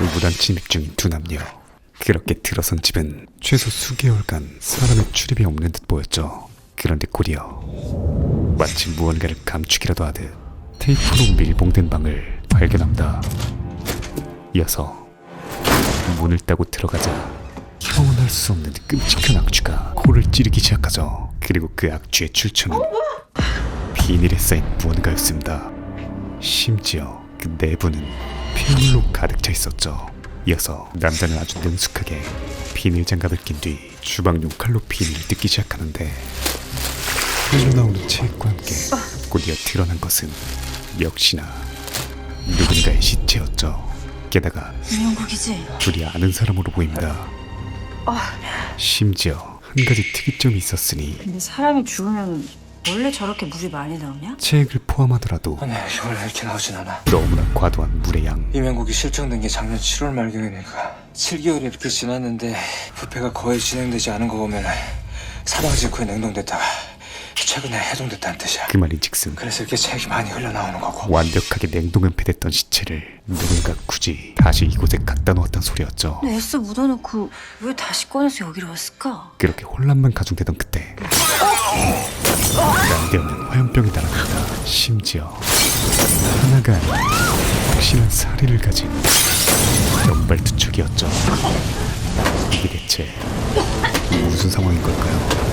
무단 침입 중인 두 남녀. 그렇게 들어선 집은 최소 수개월간 사람의 출입이 없는 듯 보였죠. 그런데 곧이어 마치 무언가를 감추기라도 하듯 테이프로 밀봉된 방을 발견합니다. 이어서 문을 따고 들어가자 형언할 수 없는 끔찍한 악취가 코를 찌르기 시작하죠. 그리고 그 악취의 출처는 비닐에 쌓인 무언가였습니다. 심지어 그 내부는 폐물로 가득 차 있었죠. 이어서 남자는 아주 능숙하게 비닐 장갑을 낀 뒤 주방용 칼로 비닐을 뜯기 시작하는데 흘러나오는 체액과 함께 곧이어 드러난 것은 역시나 누군가의 시체였죠. 게다가 이명국이지? 둘이 아는 사람으로 보입니다. 심지어 한 가지 특이점이 있었으니 근데 사람이 죽으면 원래 저렇게 물이 많이 나오냐? 체액을 포함하더라도 아니 원래 이렇게 나오진 않아. 너무나 과도한 물의 양. 이명국이 실종된 게 작년 7월 말경이니까 7개월이 이렇게 지났는데 부패가 거의 진행되지 않은 거 보면 사망 직후에 냉동됐다가 최근에 해동됐다는 뜻이야. 그 말인즉슨 그래서 이렇게 체액이 많이 흘러나오는 거고. 완벽하게 냉동은폐됐던 시체를 누군가 굳이 다시 이곳에 갖다 놓았단 소리였죠. 근데 애써 묻어놓고 왜 다시 꺼내서 여기로 왔을까? 그렇게 혼란만 가중되던 그때 난데없는 화염병이 날아갑니다. 심지어 하나가 아닌 확실한 사리를 가진 연발투척이었죠. 이게 대체 무슨 상황인 걸까요?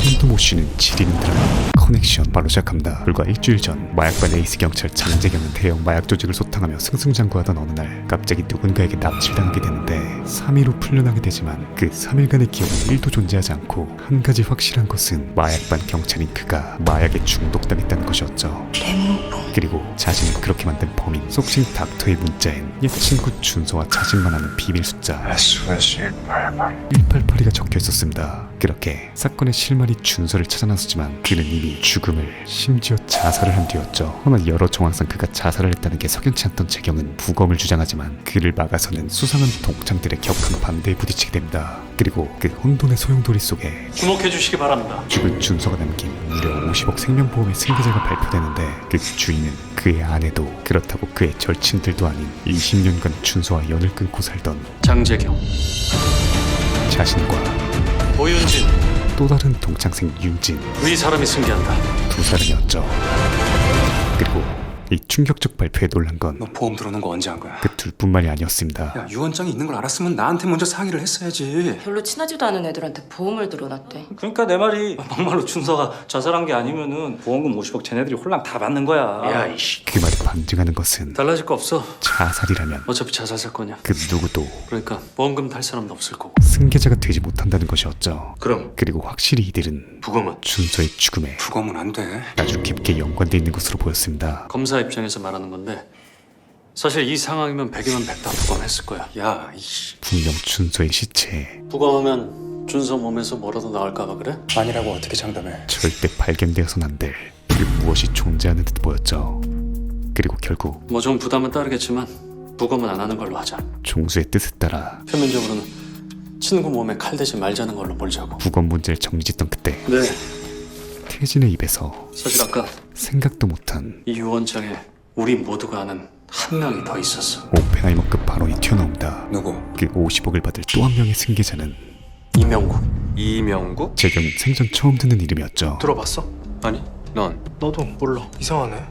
숨도 못 쉬는 지리는 드라마 커넥션 바로 시작합니다. 불과 일주일 전 마약반 에이스 경찰 장재경은 대형 마약 조직을 소탕하며 승승장구하던 어느 날 갑자기 누군가에게 납치를 당하게 되는데 3일 후 풀려나게 되지만 그 3일간의 기억은 1도 존재하지 않고 한 가지 확실한 것은 마약반 경찰인 그가 마약에 중독당했다는 것이었죠. 대문봉. 그리고 자신을 그렇게 만든 범인 속칭 닥터의 문자엔 옛 친구 준서와 자신만 아는 비밀 숫자 S1888. 188이가 적혀 있었습니다. 그렇게 사건의 실마리 준서를 찾아 나섰지만 그는 이미 죽음을 심지어 자살을 한 뒤였죠. 하지만 여러 정황상 그가 자살을 했다는 게 석연치 않던 재경은 부검을 주장하지만 그를 막아서는 수상한 동창들의 격한 반대에 부딪히게 됩니다. 그리고 그 혼돈의 소용돌이 속에 주목해 주시기 바랍니다. 죽은 준서가 남긴 무려 50억 생명보험의 승계자가 발표되는데 그 주인은 그의 아내도 그렇다고 그의 절친들도 아닌 20년간 준서와 연을 끊고 살던 장재경, 자신과 오윤진, 또 다른 동창생 윤진 위 사람이 승계한다. 두 사람이었죠. 그리고 이 충격적 발표에 놀란 건 너 보험 들어오는 거 언제 한 거야? 그 둘뿐만이 아니었습니다. 야 유언장이 있는 걸 알았으면 나한테 먼저 상의를 했어야지. 별로 친하지도 않은 애들한테 보험을 들어놨대. 그러니까 내 말이 막말로 준서가 자살한 게 아니면은 보험금 50억 쟤네들이 홀랑 다 받는 거야. 야 이씨. 그 말이 반증하는 것은 달라질 거 없어. 자살이라면 어차피 자살 사건이야. 그 누구도 그러니까 보험금 탈 사람도 없을 거고. 승계자가 되지 못한다는 것이었죠. 그럼 그리고 확실히 이들은 부검은 준서의 죽음에 부검은 안 돼. 아주 깊게 연관돼 있는 것으로 보였습니다. 검사 입장에서 말하는 건데 사실 이 상황이면 100이면 100 다 부검했을 거야. 야 이씨. 분명 준서의 시체에 부검하면 준서 몸에서 뭐라도 나올까 봐 그래? 아니라고 어떻게 장담해? 절대 발견되어서는 안 될 그 무엇이 존재하는 듯 보였죠. 그리고 결국 뭐 좀 부담은 따르겠지만 부검은 안 하는 걸로 하자. 종수의 뜻에 따라 표면적으로는 친구 몸에 칼 대지 말자는 걸로 몰자고. 부검 문제를 정리짓던 그때 네, 태진의 입에서 사실 아까 생각도 못한 이 유언장에 우리 모두가 아는 한 명이 더 있었어. 오펜하이머급 발언이 튀어나옵니다. 누구? 그 50억을 받을 또 한 명의 승계자는 이명국. 이명국? 재경 생전 처음 듣는 이름이었죠. 들어봤어? 아니 넌 너도 몰라. 이상하네.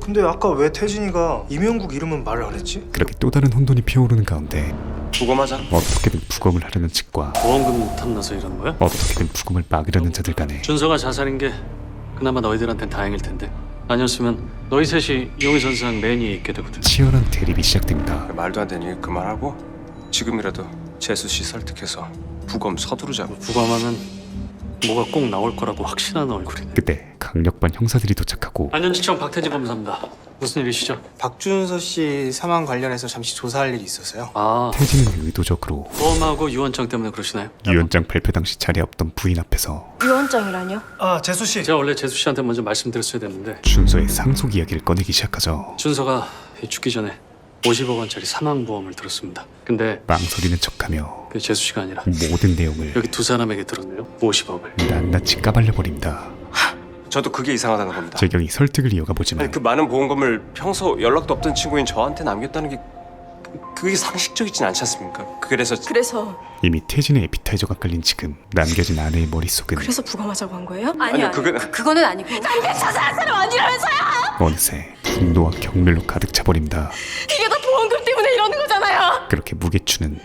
근데 아까 왜 태진이가 이명국 이름은 말을 안 했지? 그렇게 또 다른 혼돈이 피어오르는 가운데 부검하자. 어떻게든 부검을 하려는 측과 보험금 탐나서 이러는 거야? 어떻게든 부검을 막으려는 자들 간에 준서가 자살인 게 그나마 너희들한텐 다행일 텐데 아니었으면 너희 셋이 용의선상 맨 위에 있게 되거든. 치열한 대립이 시작됩니다. 말도 안 되는 일 그만하고 지금이라도 재수 씨 설득해서 부검 서두르자고. 부검하면 뭐가 꼭 나올 거라고 확신하는 얼굴이네. 그때 강력반 형사들이 도착하고 안현지청 박태지 검사입니다. 무슨 일이시죠? 박준서 씨 사망 관련해서 잠시 조사할 일이 있어서요. 아, 태진은 의도적으로 보험하고 유언장 때문에 그러시나요? 유언장 발표 당시 자리에 없던 부인 앞에서 유언장이라뇨? 아 재수 씨. 제가 원래 재수 씨한테 먼저 말씀드렸어야 됐는데 준서의 상속 이야기를 꺼내기 시작하죠. 준서가 죽기 전에 50억 원짜리 사망보험을 들었습니다. 근데 망설이는 척하며 그 재수 씨가 아니라 모든 내용을 여기 두 사람에게 들었네요. 50억을. 낱낱이 까발려버립니다. 저도 그게 이상하다는 겁니다. 재경이 설득을 이어가 보지만 아니, 그 많은 보험금을 평소 연락도 없던 친구인 저한테 남겼다는 게 그게 상식적이진 않지 않습니까? 그래서 이미 태진의 에피타이저가 깔린 지금 남겨진 아내의 머릿속은 부검하자고 한 거예요? 아니요, 그거는 아니고. 어느새 분노와 경멸로 가득 차버립니다. 이게 다 보험금 때문에 이러는 거잖아요. 그렇게 무게추는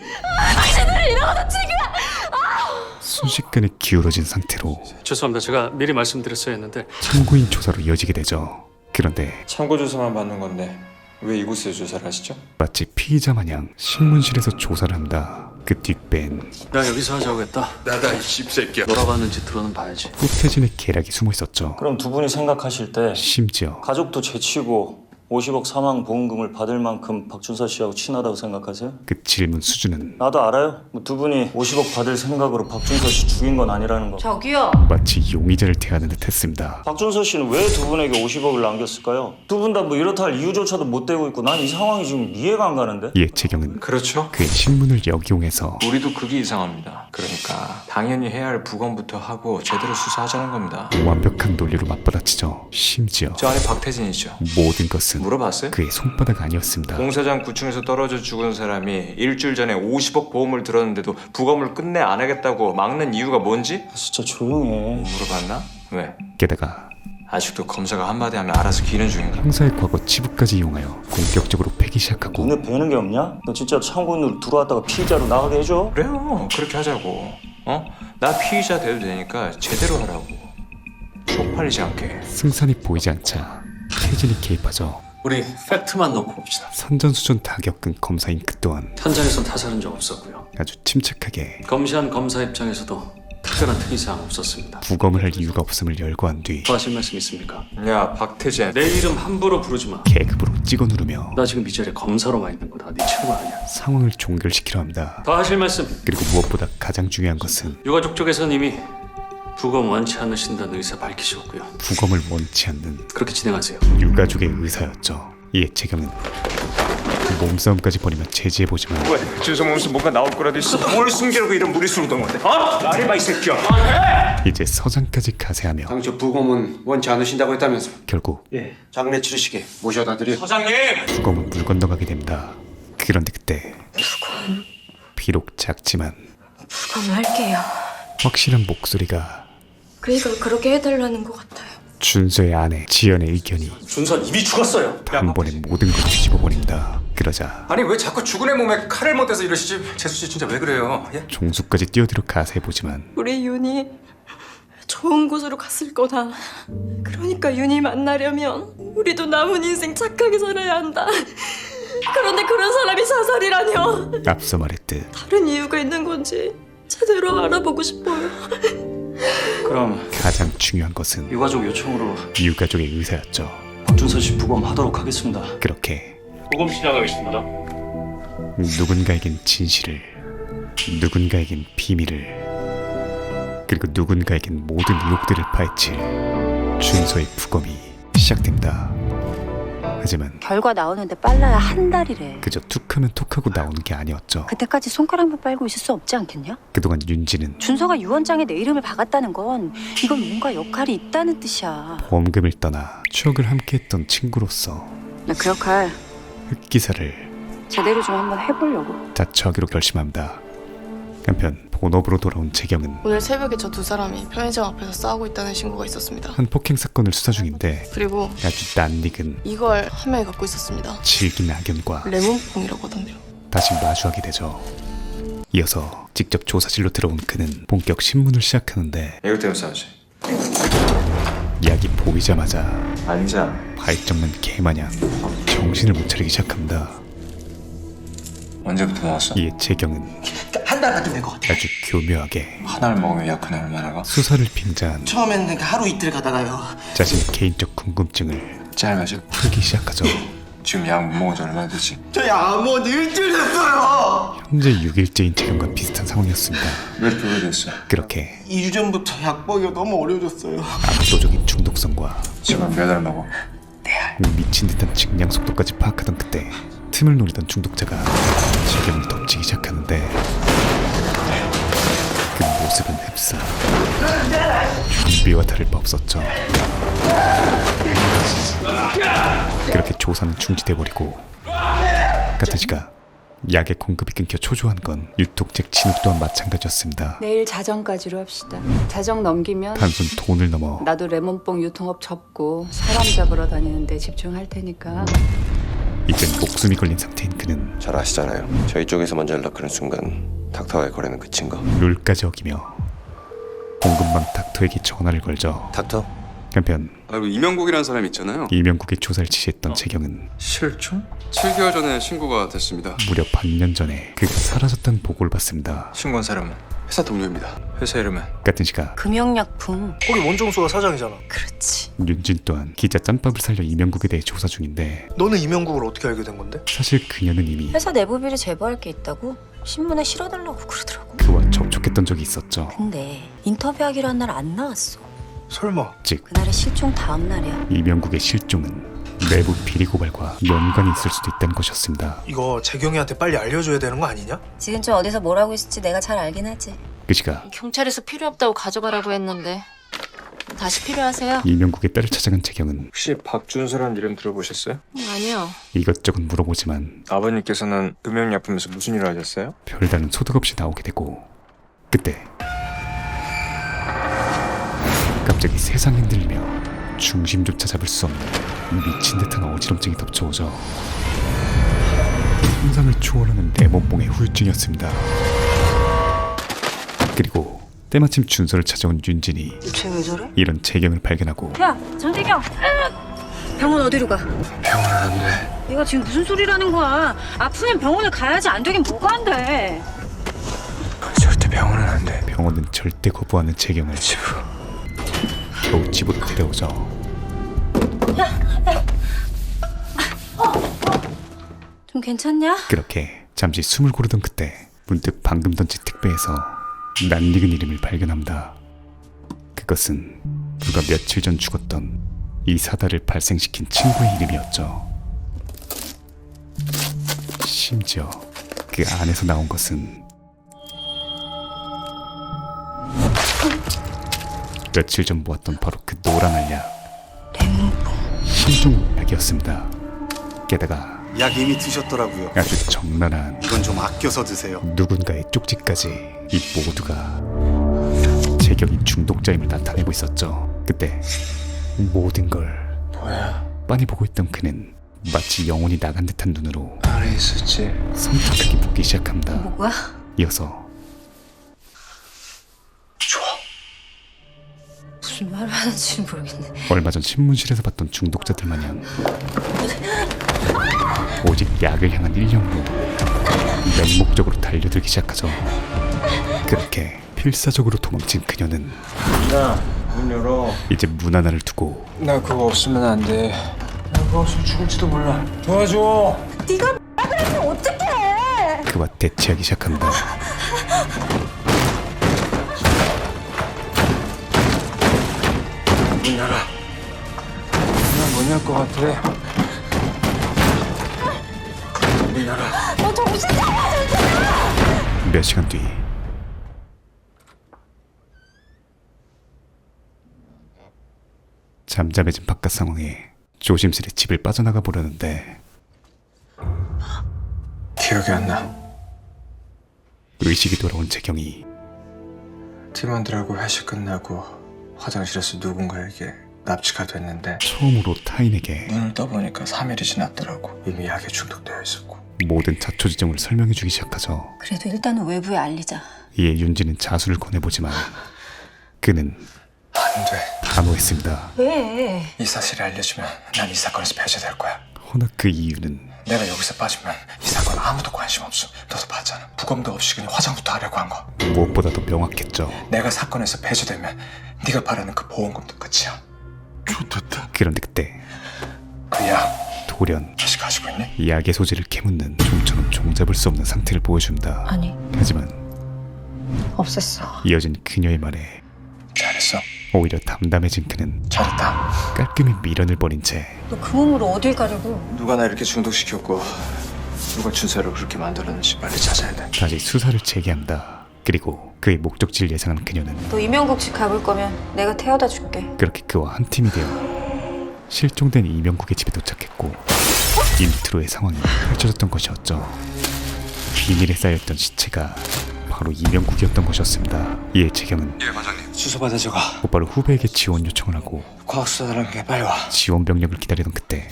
순식간에 기울어진 상태로 죄송합니다. 제가 미리 말씀드렸어야 했는데 참고인 조사로 이어지게 되죠. 그런데 참고 조사만 받는 건데 왜 이곳에서 조사를 하시죠? 마치 피의자 마냥 신문실에서 조사를 한다. 그 뒷배엔 나 여기서 하자고 했다. 나다 이 씹새끼야. 뭐라고 하는지 들어는 봐야지. 후태진의 계략이 숨어 있었죠. 그럼 두 분이 생각하실 때 심지어 가족도 제치고 50억 사망 보험금을 받을 만큼 박준서 씨하고 친하다고 생각하세요? 그 질문 수준은 나도 알아요. 뭐두 분이 50억 받을 생각으로 박준서 씨 죽인 건 아니라는 거. 저기요. 마치 용의자를 대하는 듯 했습니다. 박준서 씨는 왜 두 분에게 50억을 남겼을까요? 두 분 다 뭐 이렇다 할 이유조차도 못 대고 있고 난 이 상황이 지금 이해가 안 가는데? 이에 재경은 그렇죠. 그의 신문을 역이용해서 우리도 그게 이상합니다. 그러니까 당연히 해야 할 부검부터 하고 제대로 수사하자는 겁니다. 완벽한 논리로 맞받아치죠. 심지어 저 안에 박태진이죠. 모든 것은 물어봤어요? 그의 손바닥 아니었습니다. 공사장 9층에서 떨어져 죽은 사람이 일주일 전에 50억 보험을 들었는데도 부검을 끝내 안 하겠다고 막는 이유가 뭔지? 진짜 조용해. 물어봤나? 왜? 게다가 아직도 검사가 한마디 하면 알아서 기는 중인가? 형사의 과거 치부까지 이용하여 본격적으로 패기 시작하고 눈에 뵈는 게 없냐? 너 진짜 참고인으로 들어왔다가 피의자로 나가게 해줘? 그래요. 그렇게 하자고. 어? 나 피의자 돼도 되니까 제대로 하라고. 쪽팔리지 않게. 승산이 보이지 않자 태진이 개입하죠. 우리 팩트만 놓고 봅시다. 선전수전 다 겪은 검사인 그 또한 현장에선 타살한 적 없었고요. 아주 침착하게 검시한 검사 입장에서도 특별한 특이사항 없었습니다. 부검을 할 이유가 없음을 열거한 뒤 더 하실 말씀 있습니까? 야, 박태진. 내 이름 함부로 부르지 마. 계급으로 찍어 누르며 나 지금 이 자리에 검사로만 있는 거다. 네 친구 아니야. 상황을 종결시키려 합니다. 더 하실 말씀. 그리고 무엇보다 가장 중요한 것은 유가족 쪽에서는 이미 부검 원치 않으신다는 의사 밝히셨고요. 부검을 원치 않는 그렇게 진행하세요. 유가족의 의사였죠. 이에 재경은 몸싸움까지 벌이며 제지해보지만 왜? 준서 몸에서 뭔가 나올 거라도 있어. 뭘 숨기려고 이런 무리수로 던 건데? 어? 말해봐 이 새끼야. 이제 서장까지 가세하며 당초 부검은 원치 않으신다고 했다면서. 결국 장례 치르시게 모셔다 드려. 서장님. 부검을 물 건너가게 됩니다. 그런데 그때 비록 작지만 부검할게요. 확실한 목소리가 그러니까 그렇게 해달라는 것 같아요. 준서의 아내 지연의 의견이 준선 이미 죽었어요. 단번에 모든 걸 뒤집어버립니다. 그러자 아니 왜 자꾸 죽은 애 몸에 칼을 못 대서 이러시지? 재수 씨 진짜 왜 그래요? 예? 종수까지 뛰어들어 가세해보지만 우리 윤이 좋은 곳으로 갔을 거다. 그러니까 윤이 만나려면 우리도 남은 인생 착하게 살아야 한다. 그런데 그런 사람이 자살이라뇨. 앞서 말했듯 다른 이유가 있는 건지 제대로 알아보고 싶어요. 그럼 가장 중요한 것은 유가족 요청으로 유가족의 의사였죠. 박준서 씨 부검하도록 하겠습니다. 그렇게 부검 시작하겠습니다. 누군가에겐 진실을, 누군가에겐 비밀을, 그리고 누군가에겐 모든 의혹들을 파헤칠 준서의 부검이 시작됩니다. 하지만 결과 나오는데 빨라야 한 달이래. 그저 툭하면 톡하고 나오는 게 아니었죠. 그때까지 손가락만 빨고 있을 수 없지 않겠냐? 그동안 윤지는 준서가 유언장에 내 이름을 박았다는 건 이건 뭔가 역할이 있다는 뜻이야. 보험금을 떠나 추억을 함께했던 친구로서 나 그 역할 흑기사를 제대로 좀 한번 해보려고. 자처하기로 결심합니다. 한편 본업으로 돌아온 재경은 오늘 새벽에 저 두 사람이 편의점 앞에서 싸우고 있다는 신고가 있었습니다. 한 폭행 사건을 수사 중인데 그리고 아주 낯익은 이걸 한 명이 갖고 있었습니다. 질긴 악연과 레몬뽕이라고 하던데요. 다시 마주하게 되죠. 이어서 직접 조사실로 들어온 그는 본격 신문을 시작하는데 이것 때문에 싸우지. 약이 보이자마자 앉아. 발정난 개마냥 정신을 못 차리기 시작합니다. 언제부터 나왔어? 이에 재경은 한 달 같은 될것 같아. 아주 교묘하게 하나를 먹으면 약 하나 얼마나 가? 수사를 빙자한 처음에는 그러니까 하루 이틀 가다가요. 자신의 개인적 궁금증을 짤 마셔. 풀기 시작하죠. 지금 약 못 먹은 지 얼마나 됐지? 저희 아무 일주일 됐어요. 현재 6일째인 재경과 비슷한 상황이었습니다. 왜 그렇게 됐어? 그렇게 2주 전부터 약 먹기가 너무 어려워졌어요. 압도적인 중독성과 지금 몇 알 먹어? 미친 듯한 증량 속도까지 파악하던 그때 틈을 노리던 중독자가 재경을 덮치기 시작하는데 그 모습은 흡사 좀비와 다를 바 없었죠. 그렇게 조사는 중지돼버리고 카타지가 약의 공급이 끊겨 초조한 건 유통책 진욱 또한 마찬가지였습니다. 내일 자정까지로 합시다. 자정 넘기면 단순 돈을 넘어 나도 레몬뽕 유통업 접고 사람 잡으러 다니는데 집중할 테니까. 이젠 목숨이 걸린 상태인 그는 잘 아시잖아요. 저희 쪽에서 먼저 연락하는 순간 닥터와의 거래는 그친 거. 룰까지 어기며 공급망 닥터에게 전화를 걸죠. 닥터? 한편 이명국이라는 사람이 있잖아요. 이명국의 조사를 지시했던 재경은 실종? 7개월 전에 신고가 됐습니다. 무려 반년 전에 그가 사라졌다는 보고를 받습니다. 신고한 사람은? 회사 동료입니다. 회사 이름은? 같은 시각 금영약품. 거기 원종수가 사장이잖아. 그렇지. 윤진 또한 기자 짬밥을 살려 이명국에 대해 조사 중인데 너는 이명국을 어떻게 알게 된 건데? 사실 그녀는 이미 회사 내부 비리 제보할 게 있다고 신문에 실어달라고 그러더라고. 그와 접촉했던 적이 있었죠. 근데 인터뷰하기로 한 날 안 나왔어. 설마. 즉 그날이 실종 다음 날이야. 이명국의 실종은 내부 비리 고발과 연관이 있을 수도 있다는 것이었습니다. 이거 재경이한테 빨리 알려줘야 되는 거 아니냐? 지금 좀 어디서 뭘 하고 있을지 내가 잘 알긴 하지. 그 시각 경찰에서 필요 없다고 가져가라고 했는데 다시 필요하세요? 이명국의 딸을 찾아간 재경은 혹시 박준서라는 이름 들어보셨어요? 아니요. 이것저것 물어보지만 아버님께서는 금영약품에서 무슨 일을 하셨어요? 별다른 소득 없이 나오게 되고 그때 갑자기 세상이 흔들리며 중심조차 잡을 수 없는 미친 듯한 어지럼증이 덮쳐오죠. 상상을 초월하는 레몬봉의 후유증이었습니다. 그리고 때마침 준서를 찾아온 윤진이 쟤 왜 저래? 이런 재경을 발견하고 야, 전대경! 병원 어디로 가? 병원은 안 돼. 네가 지금 무슨 소리라는 거야? 아프면 병원을 가야지. 안 되긴 뭐가 안 돼. 절대 병원은 안 돼. 병원은 절대 거부하는 재경을 집으로. 겨우 집으로 데려오죠. 좀 괜찮냐? 그렇게 잠시 숨을 고르던 그때 문득 방금 던진 택배에서 낯익은 이름을 발견합니다. 그것은 불과 며칠 전 죽었던 이 사달을 발생시킨 친구의 이름이었죠. 심지어 그 안에서 나온 것은 며칠 전 모았던 바로 그 노란 알약 실종약이었습니다. 게다가 약 이미 드셨더라고요. 아주 적나라한 이건 좀 아껴서 드세요. 누군가의 쪽지까지 이 모두가 재경이 중독자임을 나타내고 있었죠. 그때 모든 걸 뭐야? 빤히 보고 있던 그는 마치 영혼이 나간 듯한 눈으로 안에 있었지. 섬뜩하게 보기 시작합니다. 뭐야? 이어서 무슨 말을 하는지 모르겠네. 얼마 전 신문실에서 봤던 중독자들 마냥 오직 약을 향한 일념으로 맹목적으로 달려들기 시작하죠. 그렇게 필사적으로 도망친 그녀는 야, 문 열어. 이제 문 하나를 두고 나 그거 없으면 안 돼. 나 그거 없으면 죽을지도 몰라. 도와줘. 네가 그러면 어떡해? 그와 대치하기 시작합니다. 문 열어. 그냥 못 열 것 같아. 문 열어. 너 정신 차려, 진짜! 몇 시간 뒤 잠잠해진 바깥 상황에 조심스레 집을 빠져나가 보려는데 기억이 안 나. 의식이 돌아온 재경이 팀원들하고 회식 끝나고 화장실에서 누군가에게 납치가 됐는데 처음으로 타인에게 눈을 떠보니까 3일이 지났더라고. 이미 약에 중독되어 있었고. 모든 자초지종을 설명해주기 시작하죠. 그래도 일단은 외부에 알리자. 이에 윤지는 자수를 권해보지만 그는 안 돼. 단호했습니다. 왜? 이 사실이 알려지면 난 이 사건에서 배제될 거야. 허나 그 이유는 내가 여기서 빠지면 이 사건 아무도 관심 없어. 너도 봤잖아. 부검도 없이 그냥 화장부터 하려고 한 거. 무엇보다도 명확했죠. 내가 사건에서 배제되면 네가 바라는 그 보험금도 끝이야. 좋겠다. 그런데 그때 그 약 돌연 다시 가지고 있니? 약의 소지를 캐묻는 좀처럼 종잡을 수 없는 상태를 보여줍니다. 아니, 하지만 없앴어. 이어진 그녀의 말에 잘했어. 오히려 담담해진 그는 잘했다. 깔끔히 미련을 버린 채 너 그 몸으로 어딜 가려고? 누가 나 이렇게 중독시켰고 누가 준서를 그렇게 만들었는지 빨리 찾아야 돼. 다시 수사를 재개합니다. 그리고 그의 목적지를 예상한 그녀는 너 이명국 집 가볼 거면 내가 태워다 줄게. 그렇게 그와 한 팀이 되어 실종된 이명국의 집에 도착했고 인트로의 상황이 펼쳐졌던 것이었죠. 비닐에 쌓여있던 시체가 바로 이명국이었던 것이었습니다. 이에 재경은 예, 반장님. 주소 받아 적어. 곧바로 후배에게 지원 요청을 하고 과학수사단한 게 빨리 와. 지원 병력을 기다리던 그때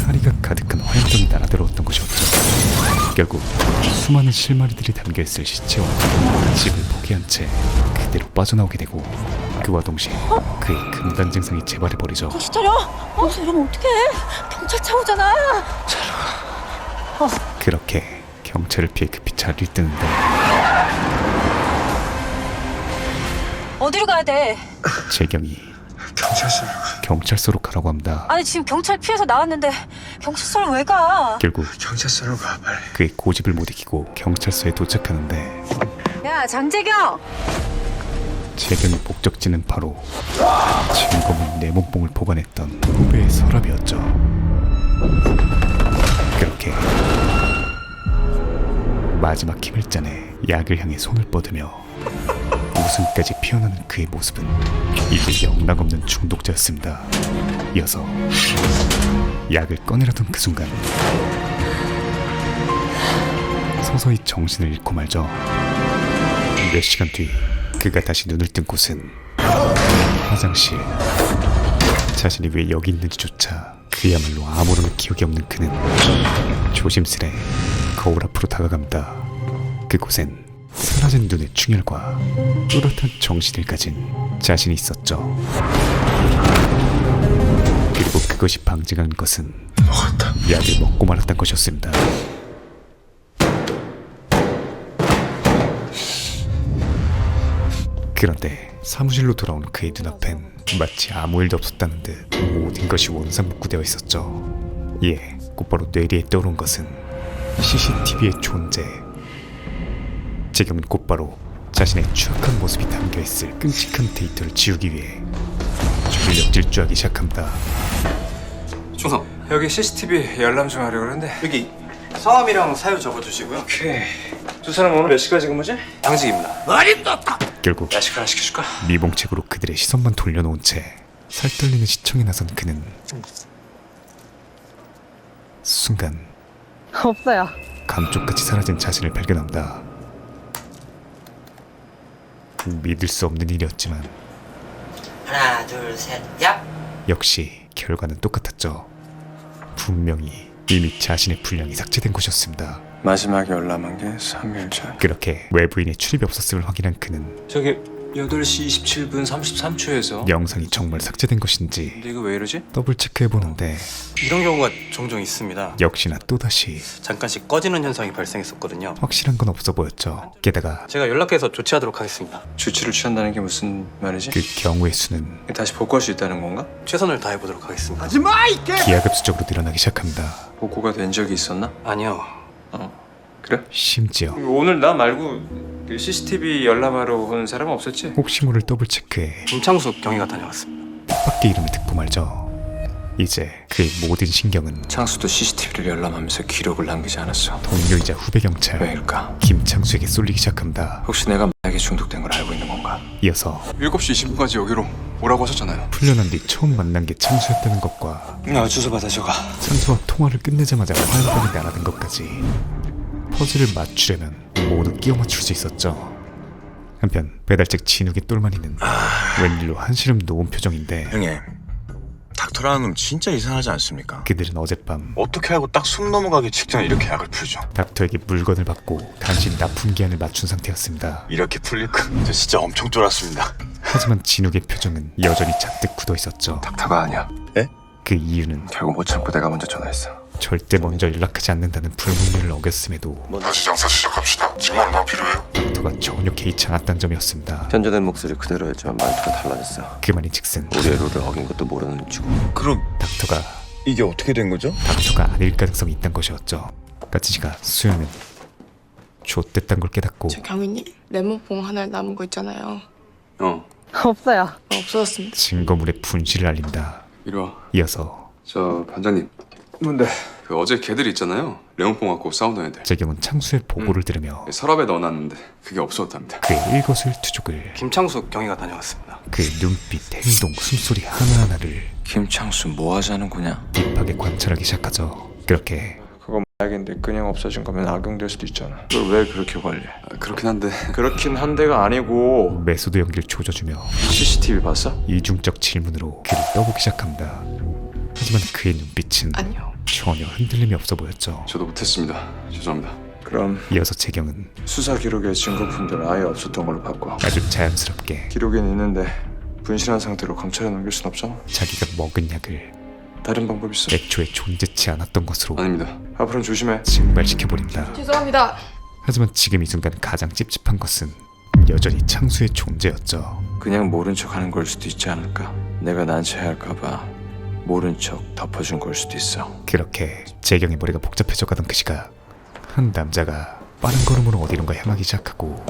사리가 가득한 화염병이 날아들어왔던 것이었죠. 결국 수많은 실마리들이 담겨있을 시체와 집을 포기한 채 그대로 빠져나오게 되고 그와 동시에 그의 금단 증상이 재발해버리죠. 정신 차려. 이러면 어떡해. 경찰차 오잖아. 그렇게 경찰을 피해 급히 자리를 뜨는데 어디로 가야 돼? 재경이 경찰서로 가라고 합니다. 아니 지금 경찰 피해서 나왔는데 경찰서를 왜 가? 결국 경찰서로 가 빨리. 그의 고집을 못 이기고 경찰서에 도착하는데 야 장재경. 재경의 목적지는 바로 진검은 내몸봉을 보관했던 후배의 서랍이었죠. 그렇게 마지막 힘을 짜내 약을 향해 손을 뻗으며 웃음까지 피어나는 그의 모습은 이제 영락없는 중독자였습니다. 이어서 약을 꺼내려던 그 순간 서서히 정신을 잃고 말죠. 몇 시간 뒤 그가 다시 눈을 뜬 곳은 화장실. 자신이 왜 여기 있는지조차 그야말로 아무런 기억이 없는 그는 조심스레 거울 앞으로 다가갑니다. 그곳엔 사라진 눈의 충혈과 또렷한 정신을 가진 자신이 있었죠. 그리고 그것이 방증한 것은 약을 먹고 말았던 것이었습니다. 그런데 사무실로 돌아온 그의 눈앞엔 마치 아무 일도 없었다는 듯 모든 것이 원상복구되어 있었죠. 이에 곧바로 뇌리에 떠오른 것은 CCTV의 존재. 재경은 곧바로 자신의 추악한 모습이 담겨있을 끔찍한 데이터를 지우기 위해 전력 질주하기 시작합니다. 충성. 여기 CCTV 열람 좀 하려고 그러는데. 여기 성함이랑 사유 적어주시고요. 오케이. 두 사람 오늘 몇 시까지 근무지? 당직입니다. 결국 야식 하나 시켜줄까? 미봉책으로 그들의 시선만 돌려놓은 채 살떨리는 시청에 나선 그는 순간 없어요. 감쪽같이 사라진 자신을 발견합니다. 믿을 수 없는 일이었지만 하나 둘 셋 얍. 역시 결과는 똑같았죠. 분명히 이미 자신의 분량이 삭제된 것이었습니다. 마지막에 열람한 게 3일 전. 그렇게 외부인의 출입이 없었음을 확인한 그는 저기 8시 27분 33초에서 영상이 정말 삭제된 것인지 근데 이거 왜 이러지? 더블 체크해보는데 이런 경우가 종종 있습니다. 역시나 또다시 잠깐씩 꺼지는 현상이 발생했었거든요. 확실한 건 없어 보였죠. 게다가 제가 연락해서 조치하도록 하겠습니다. 조치를 취한다는 게 무슨 말이지? 그 경우의 수는 다시 복구할 수 있다는 건가? 최선을 다해보도록 하겠습니다. 기하급수적으로 늘어나기 시작합니다. 복구가 된 적이 있었나? 아니요. 그래? 심지어 오늘 나 말고 그 CCTV 열람하러 온 사람은 없었지? 혹시 모를 더블 체크에 김창숙 경위가 다녀왔습니다. 뜻밖의 이름을 듣고 말죠. 이제 그의 모든 신경은 창수도 CCTV를 열람하면서 기록을 남기지 않았어. 동료이자 후배 경찰 왜일까? 김창수에게 쏠리기 시작합니다. 혹시 내가 마약에 중독된 걸 알고 있는 건가? 이어서 7시 20분까지 여기로 오라고 하셨잖아요. 훈련한 뒤 처음 만난 게 창수였다는 것과 주소 받아 적어. 창수와 통화를 끝내자마자 화염병이 날아든 것까지 퍼즐을 맞추려면 모두 끼워 맞출 수 있었죠. 한편 배달책 진욱의 똘마니는 웬일로 한시름 놓은 표정인데 형님, 닥터라는 놈 진짜 이상하지 않습니까? 그들은 어젯밤 어떻게 하고 딱 숨 넘어가기 직전에 이렇게 약을 풀죠? 닥터에게 물건을 받고 간신히 납품 기한을 맞춘 상태였습니다. 이렇게 풀릴까? 저 진짜 엄청 쫄았습니다. 하지만 진욱의 표정은 여전히 잔뜩 굳어 있었죠. 닥터가 아니야. 예? 그 이유는 결국 못 참고 내가 먼저 전화했어. 절대 먼저 연락하지 않는다는 불문율을 어겼음에도 다시 장사 시작합시다. 지금 얼마 필요해요? 닥터가 전혀 개의치 않았다는 점이었습니다. 견제된 목소리 그대로였지만 말투가 달라졌어. 그 말인즉슨 우리의 룰을 어긴 것도 모르는 눈치고. 그럼 닥터가 이게 어떻게 된 거죠? 닥터가 아닐 가능성이 있다는 것이었죠. 까치지가 수영은 좆됐단 걸 깨닫고 저 경위님 레몬봉 하나 남은 거 있잖아요. 없어요. 없어졌습니다. 증거물의 분실을 알립니다. 이리 와. 이어서 저 반장님. 뭔데? 그 어제 걔들 있잖아요. 레몬뽕 갖고 싸우던 애들. 재경은 창수의 보고를 들으며 서랍에 넣어놨는데 그게 없어졌답니다. 그의 일거수일투족을 김창숙 경위가 다녀왔습니다. 그의 눈빛, 행동, 숨소리 하나하나를 김창수 뭐 하자는 거냐? 딥하게 관찰하기 시작하죠. 그렇게 그거 알겠는데 그냥 없어진 거면 악용될 수도 있잖아. 그걸 왜 그렇게 관리해? 그렇긴 한데 그렇긴 한데가 아니고 메소드 연기를 조져주며 CCTV 봤어? 이중적 질문으로 그를 떠보기 시작합니다. 하지만 그의 눈빛은 아니요. 전혀 흔들림이 없어 보였죠. 저도 못했습니다. 죄송합니다. 그럼 이어서 재경은 수사 기록에 증거품들 아예 없었던 걸로 바꿔. 아주 자연스럽게 기록엔 있는데 분실한 상태로 검찰에 넘길 순 없잖아. 자기가 먹은 약을 다른 방법 있어? 애초에 존재치 않았던 것으로 아닙니다. 앞으로는 조심해. 증발시켜버린다. 죄송합니다. 하지만 지금 이 순간 가장 찝찝한 것은 여전히 창수의 존재였죠. 그냥 모른 척 하는 걸 수도 있지 않을까? 내가 난처해할까봐 모른 척 덮어준 걸 수도 있어. 그렇게 재경의 머리가 복잡해져 가던 그 시각 한 남자가 빠른 걸음으로 어디론가 향하기 시작하고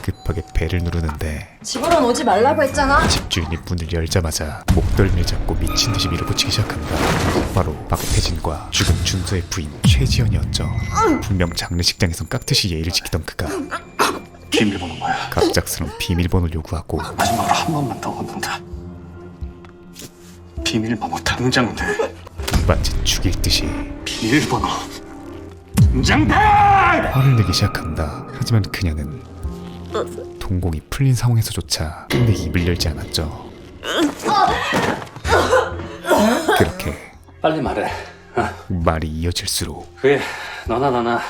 급하게 배를 누르는데 집으로는 오지 말라고 했잖아. 집주인이 문을 열자마자 목덜미를 잡고 미친 듯이 밀어붙이기 시작합니다. 바로 박태진과 죽은 준서의 부인 최지연이었죠. 분명 장례식장에선 깍듯이 예의를 지키던 그가 비밀번호 뭐야? 갑작스런 비밀번호를 요구하고 마지막으로 한 번만 더 묻는다. 비밀번호 당장 돼. 마치 죽일 듯이 비밀번호 당장 돼! 화를 내기 시작합니다. 하지만 그녀는 동공이 풀린 상황에서조차 내 입을 열지 않았죠. 그렇게 빨리 말해. 말이 이어질수록 그게 너나 나나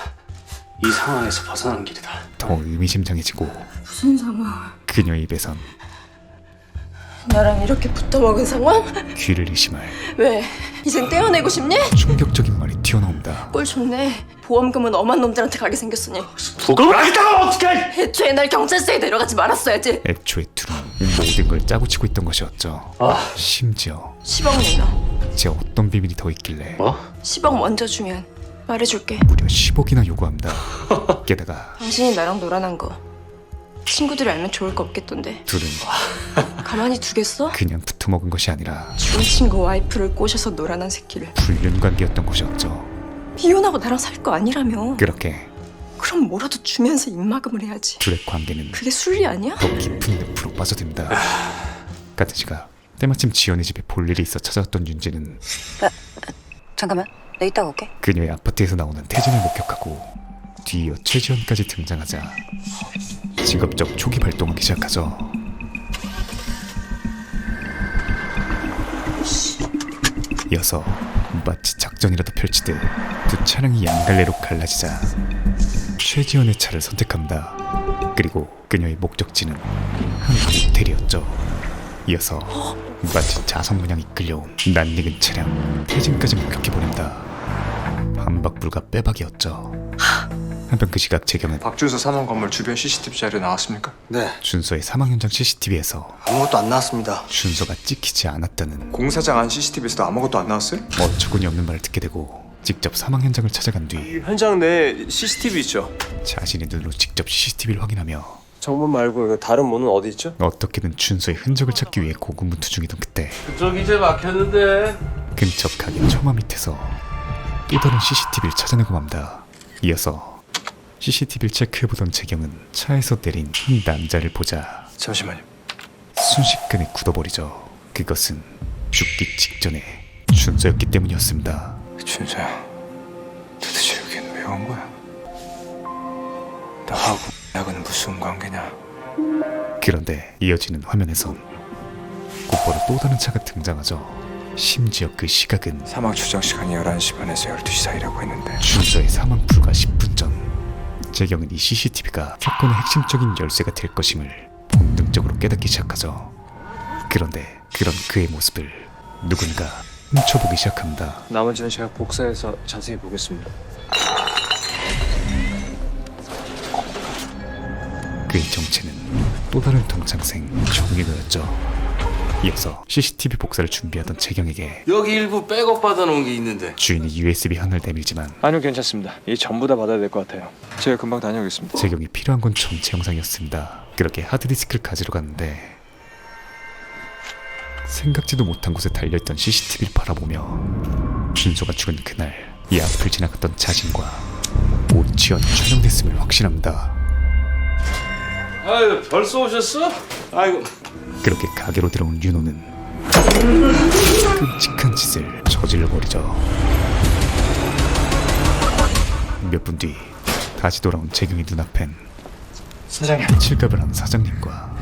이 상황에서 벗어나는 길이다. 더 의미심장해지고 무슨 상황? 그녀의 입에선 나랑 이렇게 붙어먹은 상황? 귀를 의심할 왜? 이젠 떼어내고 싶니? 충격적인 말이 튀어나온다. 꼴 좋네. 보험금은 엄한 놈들한테 가게 생겼으니. 부검을 하겠다고 어떡해! 애초에 날 경찰서에 데려가지 말았어야지. 애초에 둘은 모든 걸 짜고 치고 있던 것이었죠. 심지어 10억 내놔. 제 어떤 비밀이 더 있길래 10억 먼저 주면 말해줄게. 무려 10억이나 요구합니다. 게다가 당신이 나랑 놀아난 거 친구들이 알면 좋을 거 없겠던데. 둘은 가만히 두겠어? 그냥 붙어먹은 것이 아니라 죽은 친구 와이프를 꼬셔서 놀아난 새끼를. 불륜관계였던 것이었죠. 이혼하고 나랑 살 거 아니라며. 그렇게 그럼 뭐라도 주면서 입막음을 해야지. 둘의 관계는 그게 순리 아니야? 더 깊은 늪으로 빠져듭니다. 같은 시각 때마침 지연의 집에 볼 일이 있어 찾아왔던 윤지는 잠깐만, 내 이따가 올게. 그녀의 아파트에서 나오는 태진을 목격하고 뒤이어 최지연까지 등장하자 직업적 초기 발동하기 시작하죠. 이어서 마치 작전이라도 펼치듯 두 차량이 양갈래로 갈라지자 최지연의 차를 선택합니다. 그리고 그녀의 목적지는 한 모텔이었죠. 이어서 마치 자석문양 이끌려온 낯익은 차량 태진까지 목격해버린다. 반박 불가 빼박이었죠. 한편 그 시각 재경은 박준서 사망 건물 주변 CCTV 자료 나왔습니까? 네. 준서의 사망 현장 CCTV에서 아무것도 안 나왔습니다. 준서가 찍히지 않았다는 공사장 안 CCTV에서도 아무것도 안 나왔어요? 어처구니 없는 말을 듣게 되고 직접 사망 현장을 찾아간 뒤 현장 내에 CCTV 있죠? 자신의 눈으로 직접 CCTV를 확인하며 정문 말고 다른 문은 어디 있죠? 어떻게든 준서의 흔적을 찾기 위해 고군분투 중이던 그때 그쪽 이제 막혔는데. 근처 가게 처마 밑에서 또 다른 CCTV를 찾아내고 맙니다. 이어서 CCTV를 체크해보던 재경은 차에서 내린 한 남자를 보자 잠시만요. 순식간에 굳어버리죠. 그것은 죽기 직전에 준서였기 때문이었습니다. 준서야, 도대체 여긴 왜 온 거야? 나하고 약은 무슨 관계냐? 그런데 이어지는 화면에선 곧바로 또 다른 차가 등장하죠. 심지어 그 시각은 사망 추정 시간이 11시 반에서 12시 사이라고 했는데 준서의 사망 불과 10분 전 재경은 이 CCTV가 사건의 핵심적인 열쇠가 될 것임을 본능적으로 깨닫기 시작하죠. 그런데 그런 그의 모습을 누군가 훔쳐보기 시작합니다. 나머지는 제가 복사해서 자세히 보겠습니다. 그의 정체는 또 다른 동창생 정민호였죠. 이어서 CCTV 복사를 준비하던 재경에게 여기 일부 백업 받아놓은 게 있는데. 주인이 USB 하나를 내밀지만 아니요, 괜찮습니다. 이 전부 다 받아야 될 것 같아요. 제가 금방 다녀오겠습니다. 재경이 필요한 건 전체 영상이었습니다. 그렇게 하드디스크를 가지러 갔는데 생각지도 못한 곳에 달려있던 CCTV를 바라보며 준서가 죽은 그날 이 앞을 지나갔던 자신과 오치현 촬영됐음을 확신합니다. 아유, 벌써 오셨어? 아이고. 그렇게 가게로 들어온 윤호는 끔찍한 짓을 저질러버리죠. 몇 분 뒤 다시 돌아온 재경이 눈앞엔 사장님. 칠갑을 한 사장님과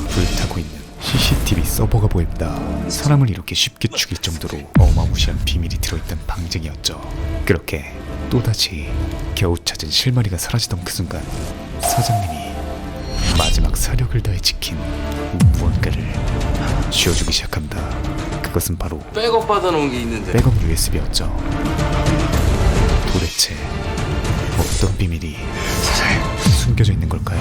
불타고 있는 CCTV 서버가 보입니다. 사람을 이렇게 쉽게 죽일 정도로 어마무시한 비밀이 들어있던 방쟁이였죠. 그렇게 또다시 겨우 찾은 실마리가 사라지던 그 순간 사장님이 마지막 사력을 다해 지킨 무언가를 쥐어주기 시작합니다. 그것은 바로 백업 받아놓은 게 있는데. 백업 USB였죠. 도대체 어떤 비밀이 숨겨져 있는 걸까요?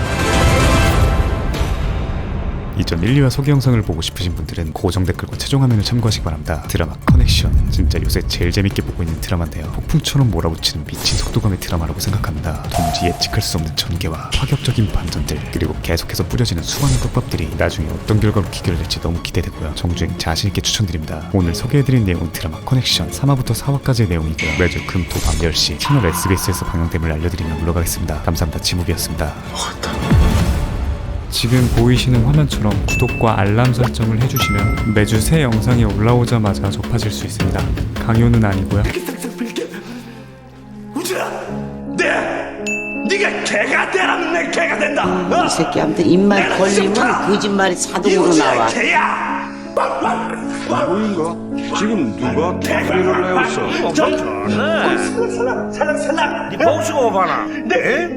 이전 1, 2화 소개 영상을 보고 싶으신 분들은 고정 댓글과 최종 화면을 참고하시기 바랍니다. 드라마 커넥션, 진짜 요새 제일 재밌게 보고 있는 드라마인데요. 폭풍처럼 몰아붙이는 미친 속도감의 드라마라고 생각합니다. 도무지 예측할 수 없는 전개와 파격적인 반전들, 그리고 계속해서 뿌려지는 수많은 떡밥들이 나중에 어떤 결과로 귀결될지 너무 기대되고요. 정주행 자신있게 추천드립니다. 오늘 소개해드린 내용은 드라마 커넥션 3화부터 4화까지의 내용이고요. 매주 금, 토, 밤 10시 채널 SBS에서 방영됨을 알려드리며 물러가겠습니다. 감사합니다. 지묵이었습니다. 지금 보이시는 화면처럼 구독과 알람 설정을 해주시면 매주 새 영상이 올라오자마자 접하실 수 있습니다. 강요는 아니고요. 네가 개가 되라면 내 개가 된다. 이 새끼한테 입만 걸리면 거짓말이 자동으로 나와. 개야. 누구인가? 지금 누가 개를 내었어? 살랑 네 복수가 봐라. 네.